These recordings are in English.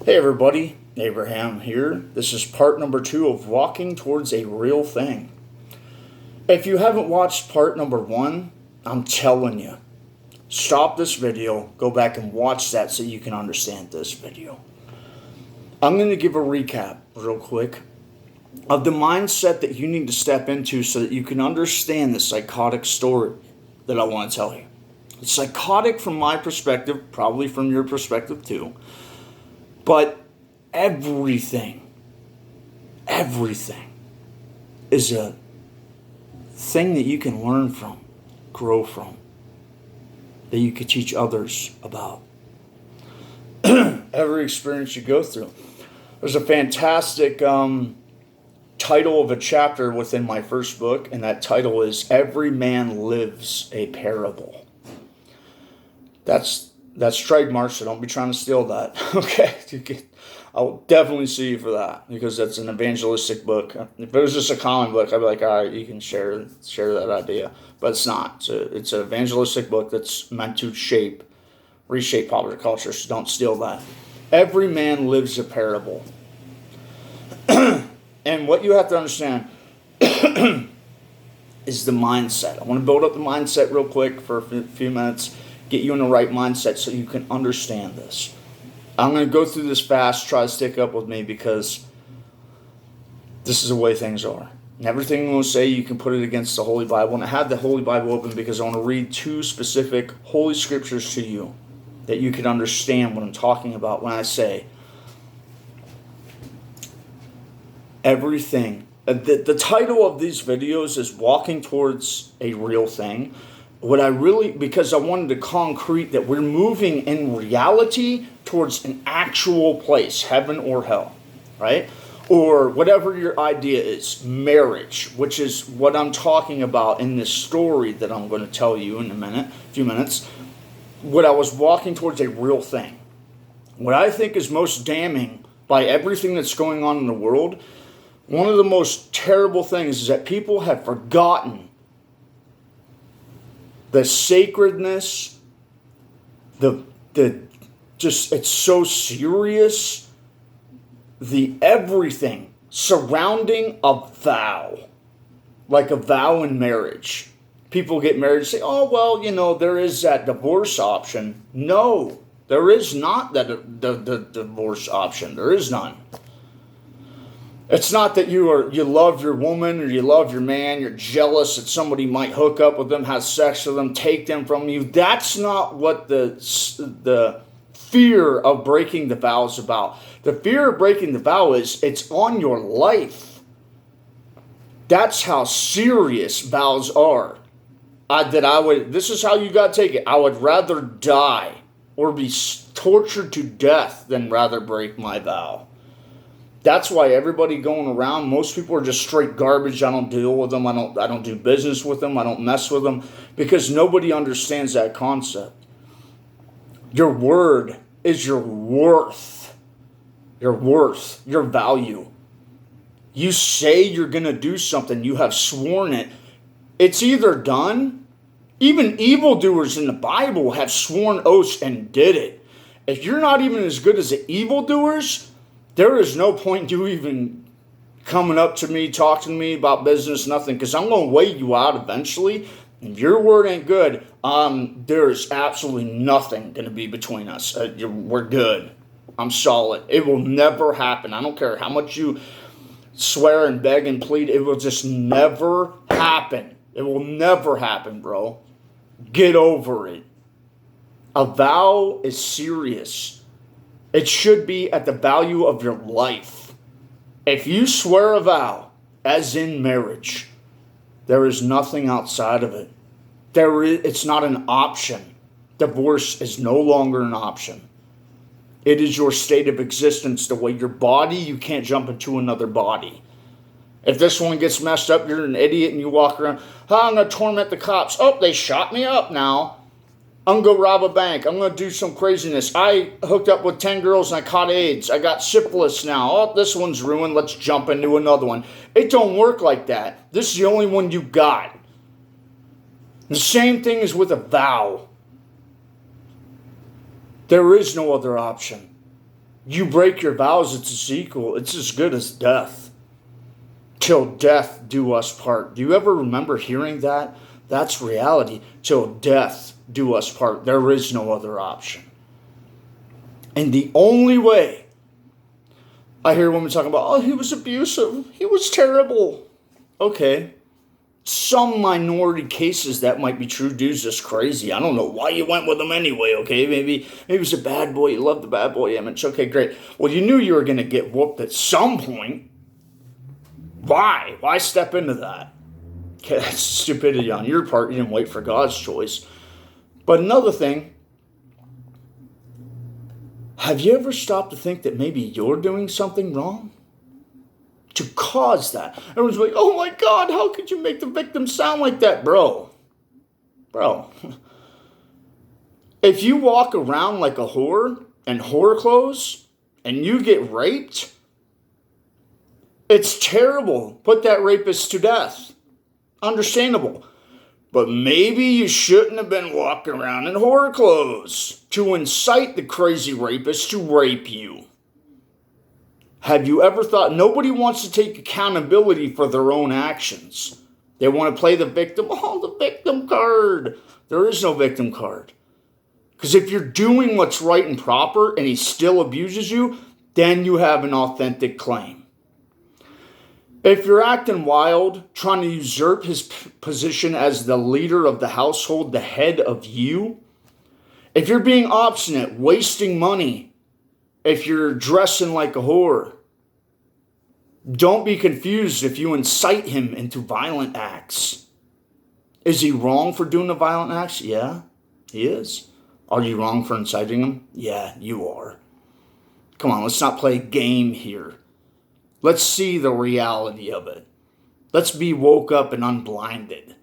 Hey everybody, Abraham here. This is part number 2 of Walking Towards a Real Thing. If you haven't watched part number 1, I'm telling you, stop this video, go back and watch that so you can understand this video. I'm going to give a recap real quick of the mindset that you need to step into so that you can understand the psychotic story that I want to tell you. It's psychotic from my perspective, probably from your perspective too. But everything is a thing that you can learn from, grow from, that you could teach others about. Every experience you go through. There's a fantastic title of a chapter within my first book, and that title is Every Man Lives a Parable. That's trademark, so don't be trying to steal that. Okay, I'll definitely sue you for that because that's an evangelistic book. If it was just a common book, I'd be like, all right, you can share that idea, but it's not. It's an evangelistic book that's meant to reshape popular culture. So don't steal that. Every man lives a parable, and what you have to understand is the mindset. I want to build up the mindset real quick for a few minutes. Get you in the right mindset so you can understand this. I'm going to go through this fast. Try to stick up with me because this is the way things are. And everything I'm going to say, you can put it against the Holy Bible. And I have the Holy Bible open because I want to read 2 specific Holy Scriptures to you that you can understand what I'm talking about when I say everything. The title of these videos is Walking Towards a Real Thing. Because I wanted to concrete that we're moving in reality towards an actual place, heaven or hell, right? Or whatever your idea is, marriage, which is what I'm talking about in this story that I'm going to tell you in a few minutes. What I was walking towards a real thing. What I think is most damning by everything that's going on in the world, one of the most terrible things is that people have forgotten the sacredness, it's so serious, the everything surrounding a vow, like a vow in marriage. People get married and say, oh, well, there is that divorce option. No, there is not the divorce option. There is none. It's not that you love your woman or you love your man, you're jealous that somebody might hook up with them, have sex with them, take them from you. That's not what the fear of breaking the vow is about. The fear of breaking the vow is it's on your life. That's how serious vows are. This is how you got to take it. I would rather die or be tortured to death than rather break my vow. That's why everybody going around, most people are just straight garbage. I don't deal with them. I don't do business with them. I don't mess with them because nobody understands that concept. Your word is your worth. Your worth, your value. You say you're going to do something. You have sworn it. It's either done. Even evildoers in the Bible have sworn oaths and did it. If you're not even as good as the evildoers, there is no point you even coming up to me, talking to me about business, nothing, because I'm going to weigh you out eventually. If your word ain't good, there is absolutely nothing going to be between us. We're good. I'm solid. It will never happen. I don't care how much you swear and beg and plead. It will just never happen. It will never happen, bro. Get over it. A vow is serious. It should be at the value of your life. If you swear a vow, as in marriage, there is nothing outside of it. It's not an option. Divorce is no longer an option. It is your state of existence. The way your body, you can't jump into another body. If this one gets messed up, you're an idiot and you walk around, I'm going to torment the cops. Oh, they shot me up now. I'm going to go rob a bank. I'm going to do some craziness. I hooked up with 10 girls and I caught AIDS. I got syphilis now. Oh, this one's ruined. Let's jump into another one. It don't work like that. This is the only one you got. The same thing is with a vow. There is no other option. You break your vows, it's a sequel. It's as good as death. Till death do us part. Do you ever remember hearing that? That's reality. Till death do us part. There is no other option. And the only way, I hear women talking about, oh, he was abusive. He was terrible. Okay. Some minority cases that might be true. Dude's just crazy. I don't know why you went with him anyway, okay? Maybe he was a bad boy. You love the bad boy image. Okay, great. Well, you knew you were going to get whooped at some point. Why? Why step into that? Okay, that's stupidity on your part. You didn't wait for God's choice. But another thing, have you ever stopped to think that maybe you're doing something wrong? To cause that. Everyone's like, oh my God, how could you make the victim sound like that? Bro. If you walk around like a whore in whore clothes and you get raped, it's terrible. Put that rapist to death. Understandable. But maybe you shouldn't have been walking around in whore clothes to incite the crazy rapist to rape you. Have you ever thought, nobody wants to take accountability for their own actions. They want to play the victim. Oh, the victim card. There is no victim card. Because if you're doing what's right and proper and he still abuses you, then you have an authentic claim. If you're acting wild, trying to usurp his position as the leader of the household, the head of you, if you're being obstinate, wasting money, if you're dressing like a whore, don't be confused if you incite him into violent acts. Is he wrong for doing the violent acts? Yeah, he is. Are you wrong for inciting him? Yeah, you are. Come on, let's not play a game here. Let's see the reality of it. Let's be woke up and unblinded.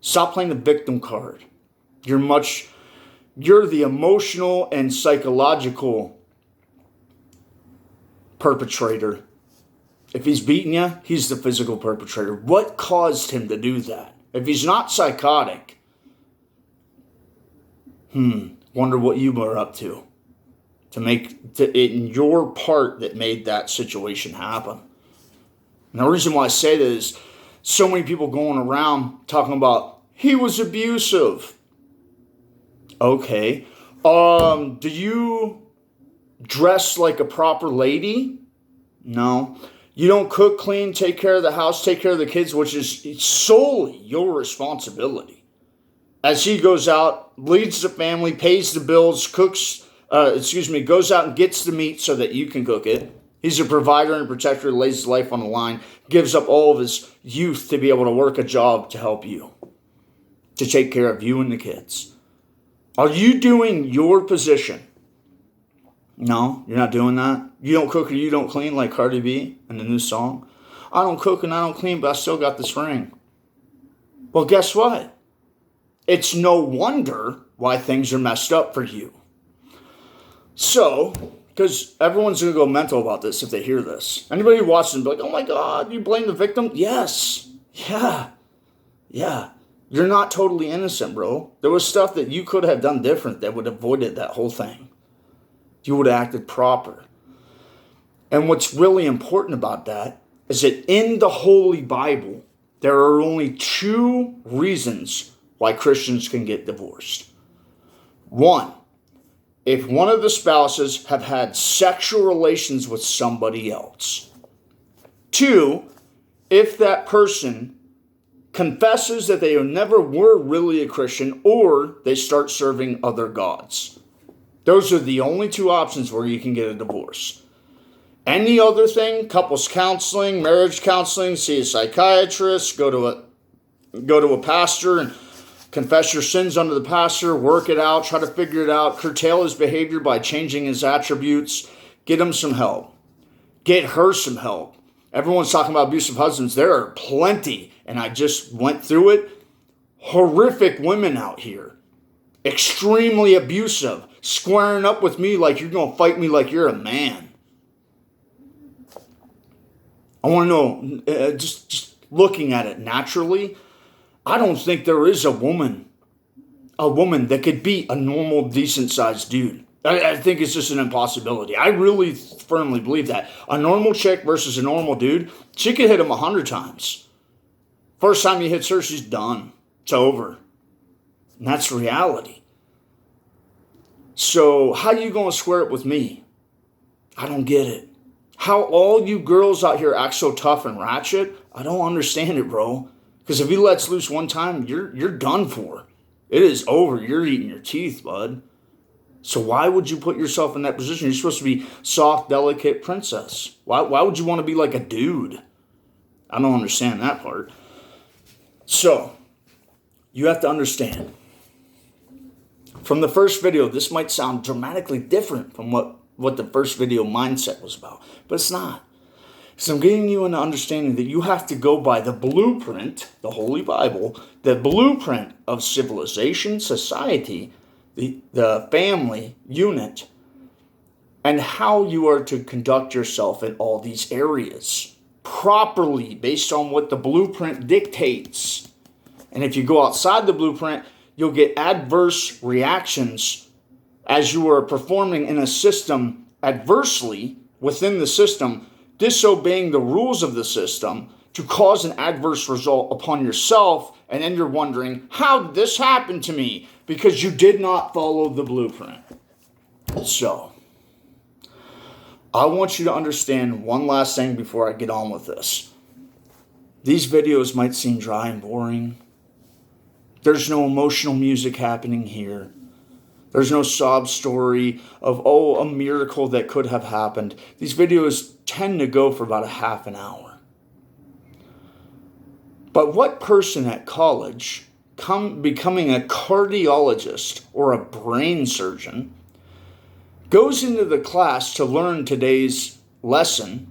Stop playing the victim card. You're the emotional and psychological perpetrator. If he's beating you, he's the physical perpetrator. What caused him to do that? If he's not psychotic, wonder what you were up to make it in your part that made that situation happen. And the reason why I say that is so many people going around talking about he was abusive. Okay. Do you dress like a proper lady? No. You don't cook, clean, take care of the house, take care of the kids, which is solely your responsibility. As he goes out, leads the family, pays the bills, goes out and gets the meat so that you can cook it. He's a provider and a protector, lays his life on the line, gives up all of his youth to be able to work a job to help you, to take care of you and the kids. Are you doing your position? No, you're not doing that. You don't cook or you don't clean like Cardi B in the new song. I don't cook and I don't clean, but I still got this ring. Well, guess what? It's no wonder why things are messed up for you. So, because everyone's going to go mental about this if they hear this. Anybody who watches and be like, oh my God, you blame the victim? Yes. Yeah. You're not totally innocent, bro. There was stuff that you could have done different that would have avoided that whole thing. You would have acted proper. And what's really important about that is that in the Holy Bible, there are only two reasons why Christians can get divorced. One, if one of the spouses have had sexual relations with somebody else. Two, if that person confesses that they never were really a Christian or they start serving other gods. Those are the only two options where you can get a divorce. Any other thing, couples counseling, marriage counseling, see a psychiatrist, go to a pastor and confess your sins under the pastor, work it out, try to figure it out, curtail his behavior by changing his attributes, get him some help. Get her some help. Everyone's talking about abusive husbands. There are plenty, and I just went through it. Horrific women out here. Extremely abusive. Squaring up with me like you're going to fight me like you're a man. I want to know, just looking at it naturally, I don't think there is a woman that could beat a normal, decent-sized dude. I think it's just an impossibility. I really firmly believe that. A normal chick versus a normal dude, she could hit him 100 times. First time he hits her, she's done. It's over. And that's reality. So how you going to square it with me? I don't get it. How all you girls out here act so tough and ratchet, I don't understand it, bro. Because if he lets loose one time, you're done for. It is over. You're eating your teeth, bud. So why would you put yourself in that position? You're supposed to be soft, delicate princess. Why would you want to be like a dude? I don't understand that part. So, you have to understand. From the first video, this might sound dramatically different from what the first video mindset was about. But it's not. So I'm getting you an understanding that you have to go by the blueprint, the Holy Bible, the blueprint of civilization, society, the family unit, and how you are to conduct yourself in all these areas properly based on what the blueprint dictates. And if you go outside the blueprint, you'll get adverse reactions as you are performing in a system adversely within the system, disobeying the rules of the system to cause an adverse result upon yourself. And then you're wondering, how did this happen to me? Because you did not follow the blueprint. So, I want you to understand one last thing before I get on with this. These videos might seem dry and boring. There's no emotional music happening here. There's no sob story of, a miracle that could have happened. These videos tend to go for about a half an hour. But what person at college, becoming a cardiologist or a brain surgeon, goes into the class to learn today's lesson,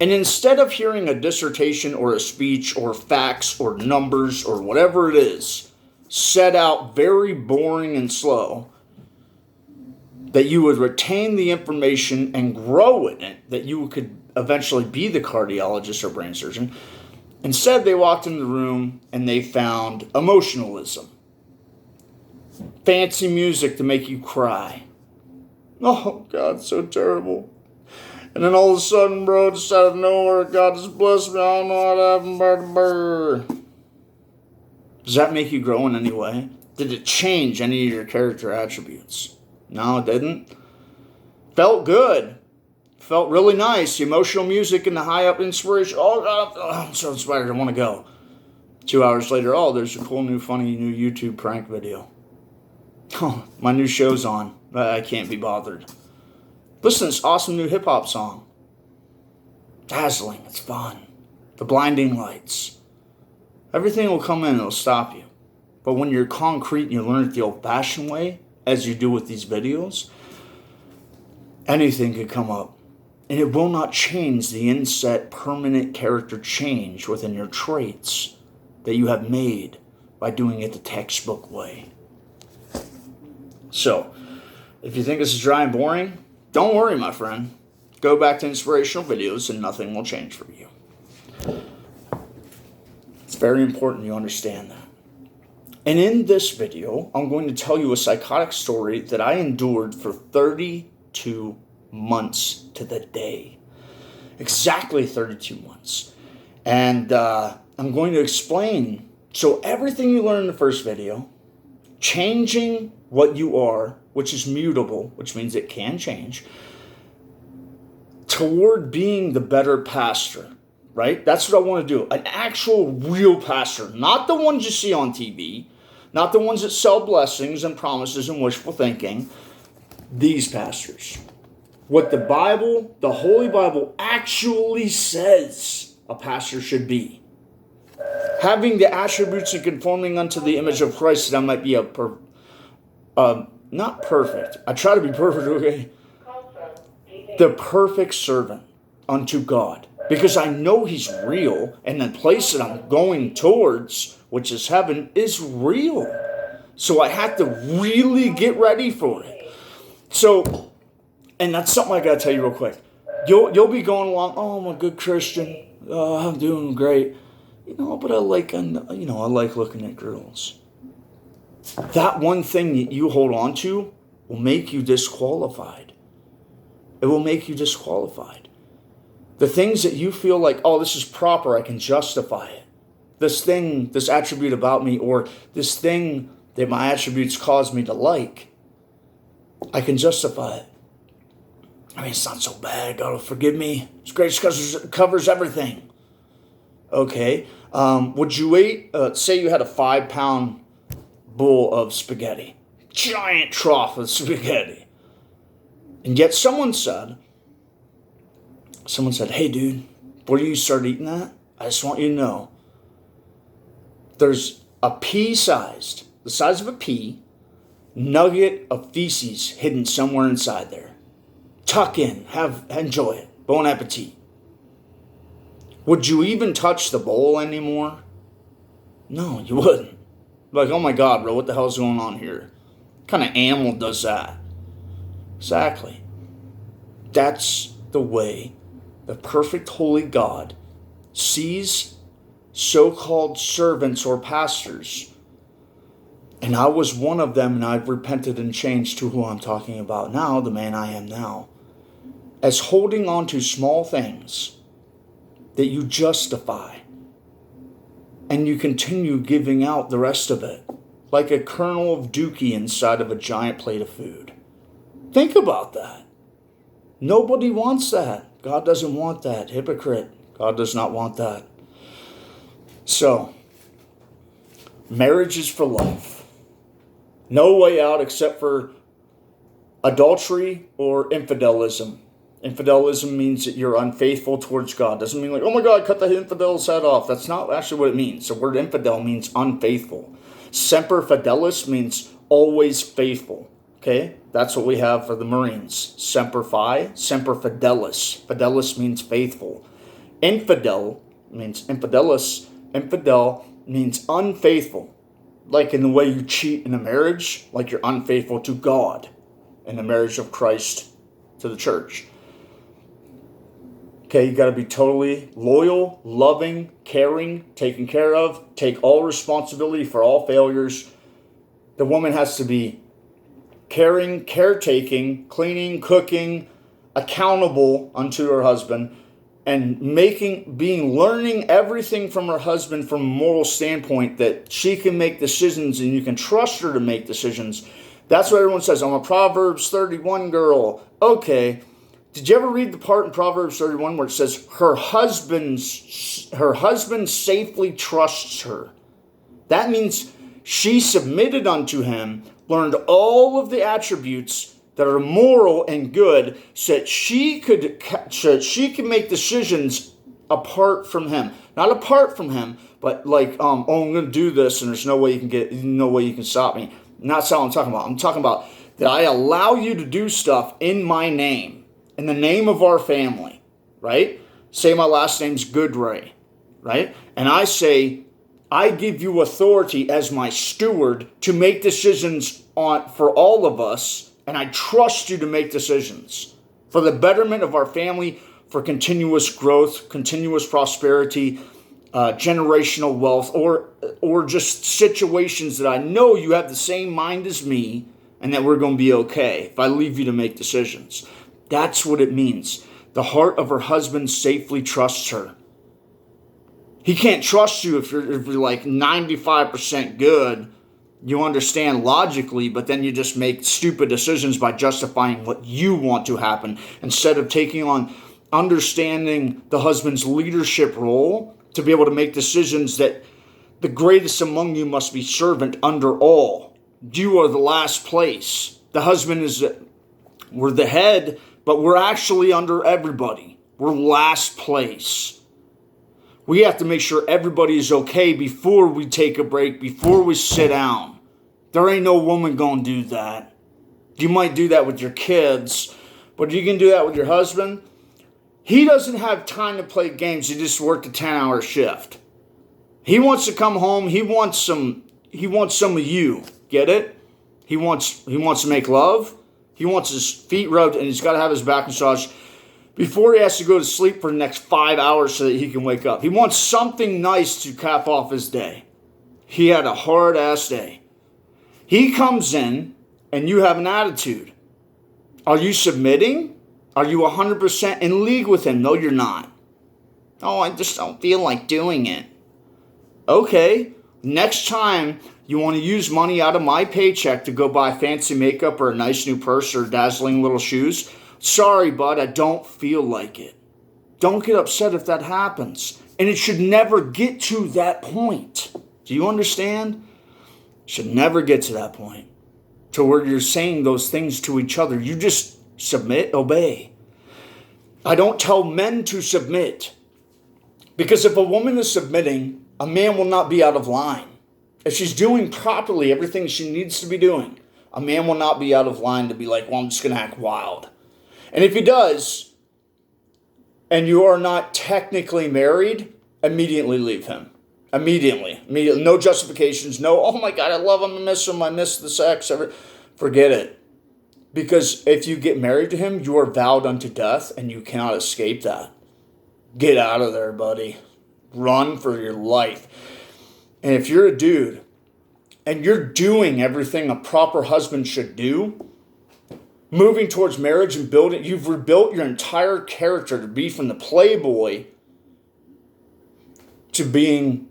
and instead of hearing a dissertation or a speech or facts or numbers or whatever it is, set out very boring and slow, that you would retain the information and grow in it, that you could eventually be the cardiologist or brain surgeon. Instead, they walked in the room and they found emotionalism. Fancy music to make you cry. Oh, God, so terrible. And then all of a sudden, bro, just out of nowhere, God just blessed me. I don't know what happened. Does that make you grow in any way? Did it change any of your character attributes? No, it didn't. Felt good. Felt really nice. The emotional music and the high up inspiration. Oh, God, I'm so inspired. I want to go. 2 hours later, there's a cool new funny new YouTube prank video. Oh, my new show's on. I can't be bothered. Listen to this awesome new hip hop song. Dazzling. It's fun. The blinding lights. Everything will come in. It'll stop you. But when you're concrete and you learn it the old-fashioned way, as you do with these videos, anything could come up. And it will not change the inset permanent character change within your traits that you have made by doing it the textbook way. So, if you think this is dry and boring, don't worry, my friend. Go back to inspirational videos and nothing will change for you. It's very important you understand that. And in this video, I'm going to tell you a psychotic story that I endured for 32 months to the day. Exactly 32 months. And I'm going to explain. So everything you learned in the first video, changing what you are, which is mutable, which means it can change, toward being the better pastor, right? That's what I want to do. An actual real pastor, not the ones you see on TV, not the ones that sell blessings and promises and wishful thinking. These pastors. What the Bible, the Holy Bible, actually says a pastor should be. Having the attributes and conforming unto the image of Christ, that I might be not perfect. I try to be perfect, okay? The perfect servant unto God. Because I know He's real, and the place that I'm going towards, which is heaven, is real. So I have to really get ready for it. So, and that's something I got to tell you real quick. You'll be going along, I'm a good Christian. I'm doing great. But I like looking at girls. That one thing that you hold on to will make you disqualified. It will make you disqualified. The things that you feel like, oh, this is proper, I can justify it. This attribute about me, or this thing that my attributes cause me to like, I can justify it. I mean, it's not so bad. God will forgive me. It's grace because it covers everything. Okay. Would you eat, say you had a 5-pound bowl of spaghetti, giant trough of spaghetti, and yet someone said, hey, dude, before you start eating that, I just want you to know, there's a pea-sized, the size of a pea, nugget of feces hidden somewhere inside there. Tuck in, enjoy it. Bon appetit. Would you even touch the bowl anymore? No, you wouldn't. Like, oh my God, bro, what the hell's going on here? What kind of animal does that? Exactly. That's the way the perfect holy God sees so-called servants or pastors. And I was one of them, and I've repented and changed to who I'm talking about now, the man I am now, as holding on to small things that you justify, and you continue giving out the rest of it, like a kernel of dookie inside of a giant plate of food. Think about that. Nobody wants that. God doesn't want that. Hypocrite. God does not want that. So, marriage is for life. No way out except for adultery or infidelism. Infidelism means that you're unfaithful towards God. Doesn't mean like, oh my God, cut the infidel's head off. That's not actually what it means. The word infidel means unfaithful. Semper fidelis means always faithful. Okay? That's what we have for the Marines. Semper Fi, Semper Fidelis. Fidelis means faithful. Infidel means infidelis. Infidel means unfaithful. Like in the way you cheat in a marriage, like you're unfaithful to God in the marriage of Christ to the church. Okay, you got to be totally loyal, loving, caring, taken care of, take all responsibility for all failures. The woman has to be caring, caretaking, cleaning, cooking, accountable unto her husband, and learning everything from her husband from a moral standpoint that she can make decisions and you can trust her to make decisions. That's what everyone says. I'm a Proverbs 31 girl. Okay. Did you ever read the part in Proverbs 31 where it says her husband safely trusts her? That means she submitted unto him, learned all of the attributes that are moral and good, so that she could make decisions apart from him. Not apart from him, but like, I'm going to do this, and there's no way you can stop me. That's not what I'm talking about. I'm talking about that I allow you to do stuff in my name, in the name of our family, right? Say my last name's Goodray, right? And I say, I give you authority as my steward to make decisions for all of us, and I trust you to make decisions for the betterment of our family, for continuous growth, continuous prosperity, generational wealth, or just situations that I know you have the same mind as me and that we're going to be okay if I leave you to make decisions. That's what it means. The heart of her husband safely trusts her. He can't trust you if you're like 95% good. You understand logically, but then you just make stupid decisions by justifying what you want to happen instead of taking on understanding the husband's leadership role to be able to make decisions that the greatest among you must be servant under all. You are the last place. The husband we're the head, but we're actually under everybody. We're last place. We have to make sure everybody is okay before we take a break, before we sit down. There ain't no woman going to do that. You might do that with your kids, but you can do that with your husband. He doesn't have time to play games. He just worked a 10-hour shift. He wants to come home. He wants some of you. Get it? He wants to make love. He wants his feet rubbed, and he's got to have his back massaged before he has to go to sleep for the next 5 hours so that he can wake up. He wants something nice to cap off his day. He had a hard-ass day. He comes in and you have an attitude. Are you submitting? Are you 100% in league with him? No, you're not. Oh, I just don't feel like doing it. Okay, next time you want to use money out of my paycheck to go buy fancy makeup or a nice new purse or dazzling little shoes, sorry, bud, I don't feel like it. Don't get upset if that happens. And it should never get to that point. Do you understand? It should never get to that point to where you're saying those things to each other. You just submit, obey. I don't tell men to submit. Because if a woman is submitting, a man will not be out of line. If she's doing properly everything she needs to be doing, a man will not be out of line to be like, well, I'm just going to act wild. And if he does, and you are not technically married, immediately leave him. Immediately. No justifications. No, oh my God, I love him, I miss the sex. Forget it. Because if you get married to him, you are vowed unto death, and you cannot escape that. Get out of there, buddy. Run for your life. And if you're a dude, and you're doing everything a proper husband should do, moving towards marriage and building, you've rebuilt your entire character to be from the playboy to being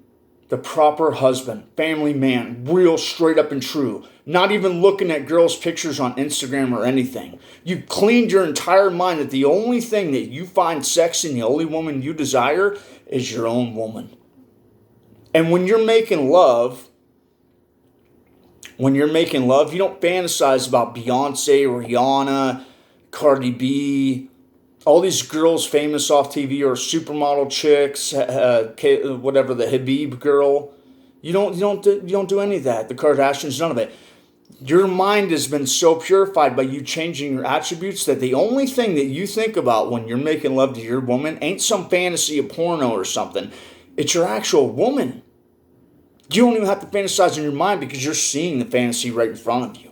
the proper husband, family man, real straight up and true. Not even looking at girls' pictures on Instagram or anything. You've cleaned your entire mind that the only thing that you find sexy and the only woman you desire is your own woman. And when you're making love, you don't fantasize about Beyonce, Rihanna, Cardi B, all these girls famous off TV or supermodel chicks, whatever, the Habib girl. You don't do any of that. The Kardashians, none of it. Your mind has been so purified by you changing your attributes that the only thing that you think about when you're making love to your woman ain't some fantasy of porno or something. It's your actual woman. You don't even have to fantasize in your mind because you're seeing the fantasy right in front of you.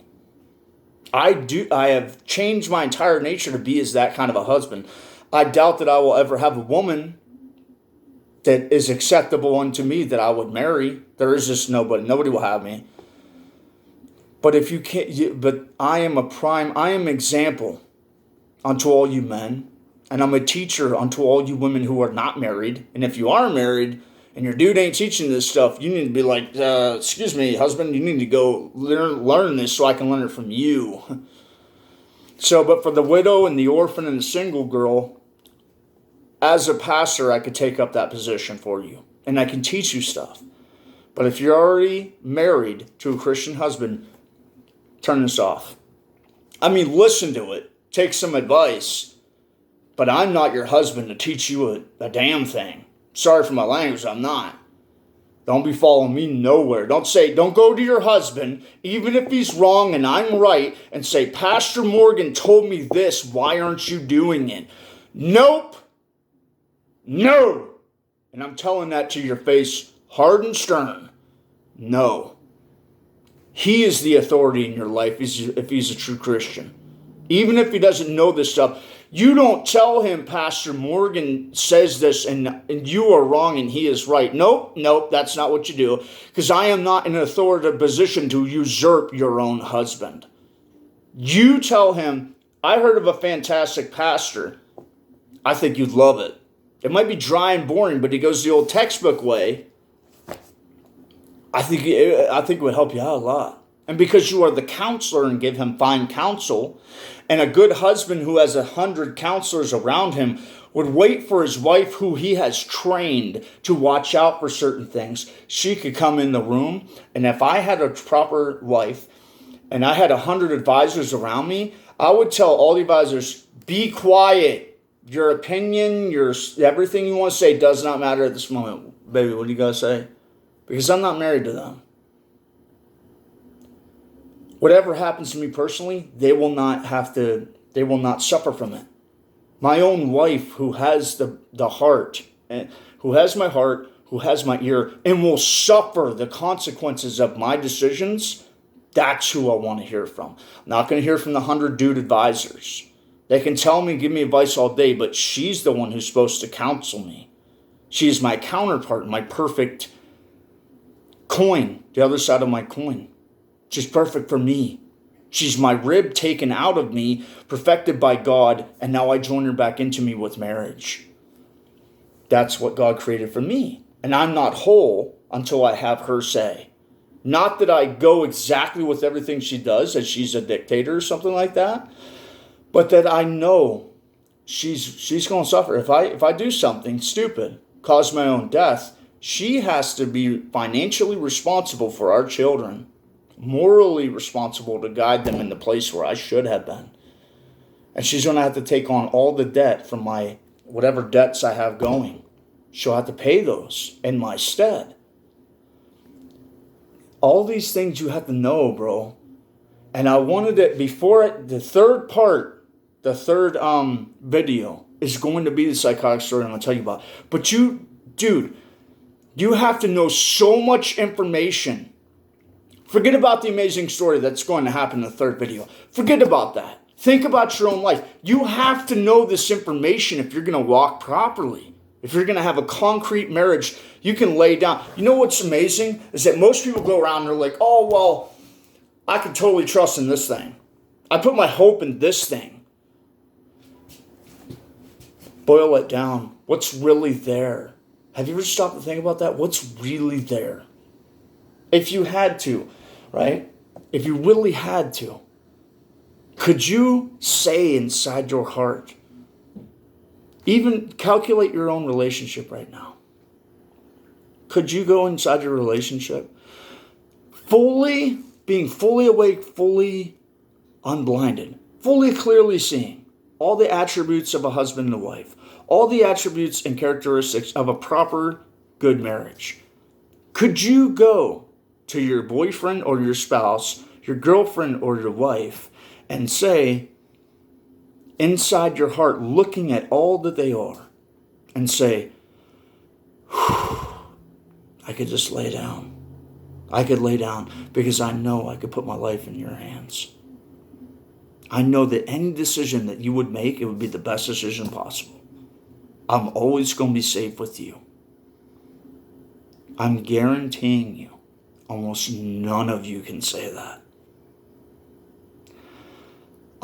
I have changed my entire nature to be as that kind of a husband. I doubt that I will ever have a woman that is acceptable unto me that I would marry. There is just nobody will have me. But if you can't, but I am an example unto all you men, and I'm a teacher unto all you women who are not married. And if you are married and your dude ain't teaching this stuff, you need to be like, excuse me, husband, you need to go learn this so I can learn it from you. So, but for the widow and the orphan and the single girl, as a pastor, I could take up that position for you, and I can teach you stuff. But if you're already married to a Christian husband, turn this off. I mean, listen to it. Take some advice. But I'm not your husband to teach you a damn thing. Sorry for my language, I'm not. Don't be following me nowhere. Don't go to your husband, even if he's wrong and I'm right, and say, Pastor Morgan told me this, why aren't you doing it? Nope. No. And I'm telling that to your face, hard and stern. No. He is the authority in your life if he's a true Christian. Even if he doesn't know this stuff, you don't tell him, Pastor Morgan says this and you are wrong and he is right. Nope, that's not what you do. Because I am not in an authoritative position to usurp your own husband. You tell him, I heard of a fantastic pastor. I think you'd love it. It might be dry and boring, but he goes the old textbook way. I think it would help you out a lot. And because you are the counselor and give him fine counsel, and a good husband who has 100 counselors around him would wait for his wife who he has trained to watch out for certain things. She could come in the room, and if I had a proper wife and I had 100 advisors around me, I would tell all the advisors, be quiet. Your opinion, everything you want to say does not matter at this moment. Baby, what do you got to say? Because I'm not married to them. Whatever happens to me personally, they will not suffer from it. My own wife, who has the heart, who has my heart, who has my ear, and will suffer the consequences of my decisions, that's who I want to hear from. I'm not going to hear from the 100 dude advisors. They can tell me, give me advice all day, but she's the one who's supposed to counsel me. She is my counterpart, my perfect coin, the other side of my coin. She's perfect for me. She's my rib taken out of me, perfected by God, and now I join her back into me with marriage. That's what God created for me. And I'm not whole until I have her say. Not that I go exactly with everything she does, as she's a dictator or something like that, but that I know she's going to suffer. If I do something stupid, cause my own death, she has to be financially responsible for our children, morally responsible to guide them in the place where I should have been. And she's going to have to take on all the debt from my whatever debts I have going. She'll have to pay those in my stead. All these things you have to know, bro. And I wanted it before the third part, the third video is going to be the psychotic story I'm going to tell you about. But you have to know so much information. Forget about the amazing story that's going to happen in the third video. Forget about that. Think about your own life. You have to know this information if you're going to walk properly. If you're going to have a concrete marriage, you can lay down. You know what's amazing is that most people go around and they're like, oh, well, I can totally trust in this thing. I put my hope in this thing. Boil it down. What's really there? Have you ever stopped to think about that? What's really there? If you had to, right? If you really had to, could you say inside your heart, even calculate your own relationship right now? Could you go inside your relationship being fully awake, fully unblinded, fully clearly seeing all the attributes of a husband and a wife, all the attributes and characteristics of a proper, good marriage? Could you go to your boyfriend or your spouse, your girlfriend or your wife, and say, inside your heart, looking at all that they are, and say, I could just lay down. I could lay down because I know I could put my life in your hands. I know that any decision that you would make, it would be the best decision possible. I'm always going to be safe with you. I'm guaranteeing you, almost none of you can say that.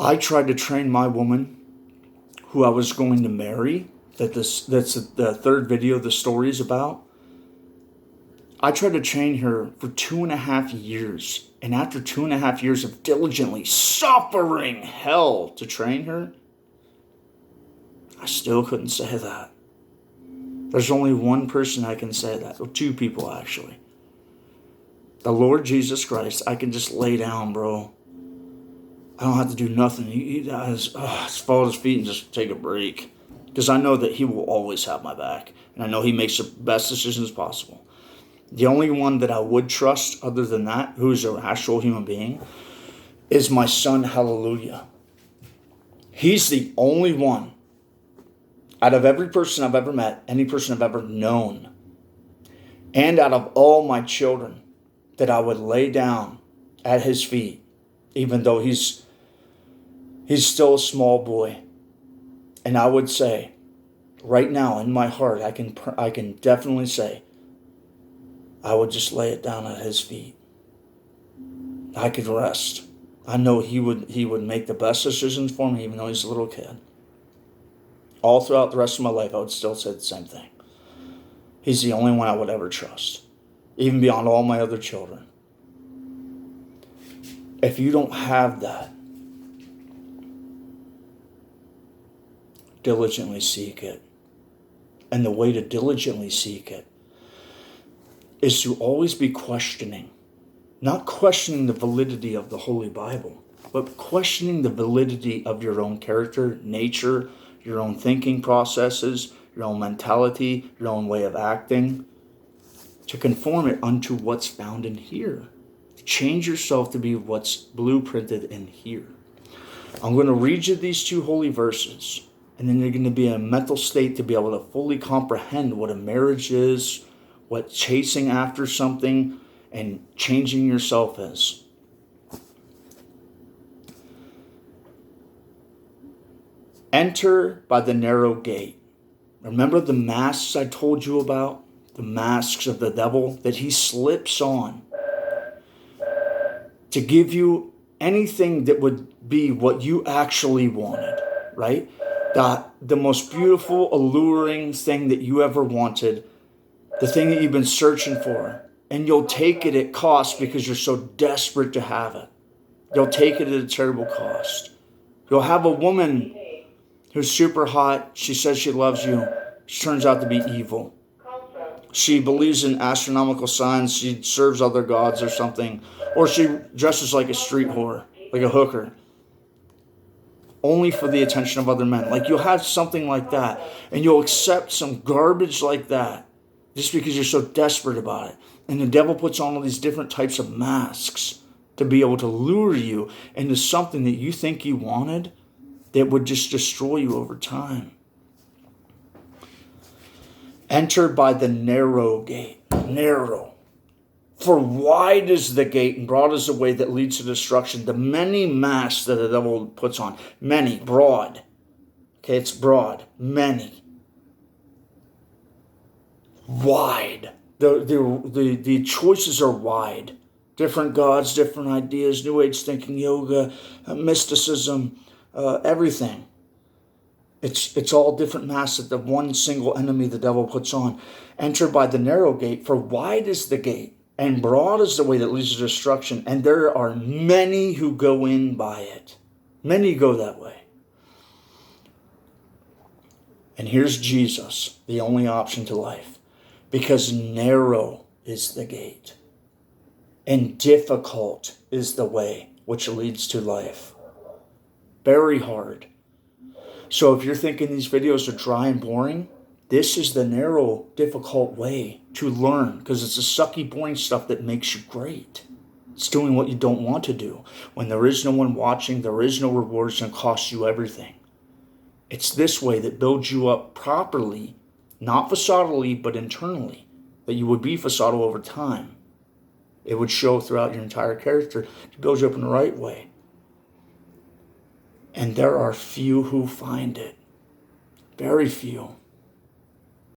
I tried to train my woman, who I was going to marry, that's the third video the story is about. I tried to train her for 2.5 years. And after 2.5 years of diligently suffering hell to train her, I still couldn't say that. There's only one person I can say that. Or two people, actually. The Lord Jesus Christ. I can just lay down, bro. I don't have to do nothing. He just fall at his feet and just take a break. Because I know that he will always have my back. And I know he makes the best decisions possible. The only one that I would trust other than that, who's an actual human being, is my son, Hallelujah. He's the only one out of every person I've ever met, any person I've ever known, and out of all my children, that I would lay down at his feet, even though he's still a small boy. And I would say, right now in my heart, I can definitely say, I would just lay it down at his feet. I could rest. I know he would make the best decisions for me, even though he's a little kid. All throughout the rest of my life, I would still say the same thing. He's the only one I would ever trust, even beyond all my other children. If you don't have that, diligently seek it. And the way to diligently seek it is to always be questioning. Not questioning the validity of the Holy Bible, but questioning the validity of your own character, nature, your own thinking processes, your own mentality, your own way of acting, to conform it unto what's found in here. Change yourself to be what's blueprinted in here. I'm going to read you these two holy verses, and then you're going to be in a mental state to be able to fully comprehend what a marriage is, what chasing after something and changing yourself is. Enter by the narrow gate. Remember the masks I told you about? The masks of the devil that he slips on to give you anything that would be what you actually wanted, right? The most beautiful, alluring thing that you ever wanted, the thing that you've been searching for, and you'll take it at cost because you're so desperate to have it. You'll take it at a terrible cost. You'll have a woman who's super hot. She says she loves you. She turns out to be evil. She believes in astronomical signs. She serves other gods or something. Or she dresses like a street whore, like a hooker, only for the attention of other men. Like, you'll have something like that, and you'll accept some garbage like that just because you're so desperate about it. And the devil puts on all these different types of masks to be able to lure you into something that you think you wanted that would just destroy you over time. Enter by the narrow gate. Narrow. For wide is the gate and broad is the way that leads to destruction. The many masks that the devil puts on. Many. Broad. Okay, it's broad. Many. Wide. The choices are wide. Different gods, different ideas, New Age thinking, yoga, mysticism, everything. It's all different masks that the one single enemy the devil puts on. Enter by the narrow gate, for wide is the gate, and broad is the way that leads to destruction, and there are many who go in by it. Many go that way. And here's Jesus, the only option to life, because narrow is the gate, and difficult is the way which leads to life. Very hard. So if you're thinking these videos are dry and boring, this is the narrow, difficult way to learn, because it's the sucky, boring stuff that makes you great. It's doing what you don't want to do. When there is no one watching, there is no reward, it's going to cost you everything. It's this way that builds you up properly, not facadally, but internally, that you would be facadal over time. It would show throughout your entire character to build you up in the right way. And there are few who find it. Very few.